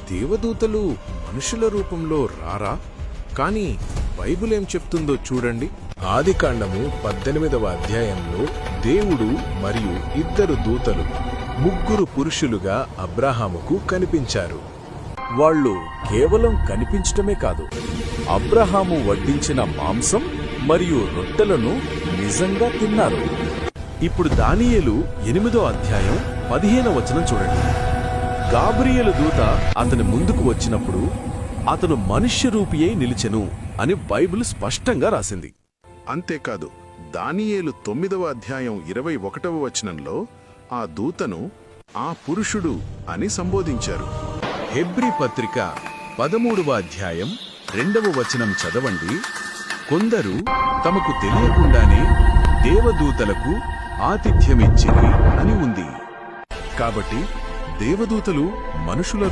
దేవదూతలు మనుషుల రూపంలో రారా? కానీ బైబిల్ ఏం చెప్తుందో చూడండి. ఆదికాండము 18వ అధ్యాయంలో దేవుడు మరియు ఇద్దరు దూతలు ముగ్గురు పురుషులుగా అబ్రాహాముకు కనిపించారు. వాళ్ళు కేవలం కనిపించటమే కాదు, అబ్రహాము వడ్డించిన మాంసం మరియు రొట్టెలను నిజంగా తిన్నారు. ఇప్పుడు దానియేలు 8వ అధ్యాయం 15వ వచనం చూడండి. గాబ్రియేలు దూత అతని ముందుకు వచ్చినప్పుడు అతను మనుష్య రూపియై నిలిచెను అని బైబిల్ స్పష్టంగా రాసింది. అంతేకాదు, దానియేలు 9వ అధ్యాయం 21వ వచనంలో ఆ దూతను ఆ పురుషుడు అని సంబోధించారు. హెబ్రీ పత్రిక 13వ అధ్యాయం 2వ వచనం చదవండి. కొందరు తమకు తెలియకుండానే దేవదూతలకు ఆతిథ్యమిచ్చిరి అని ఉంది. కాబట్టి దేవదూతలు మనుషుల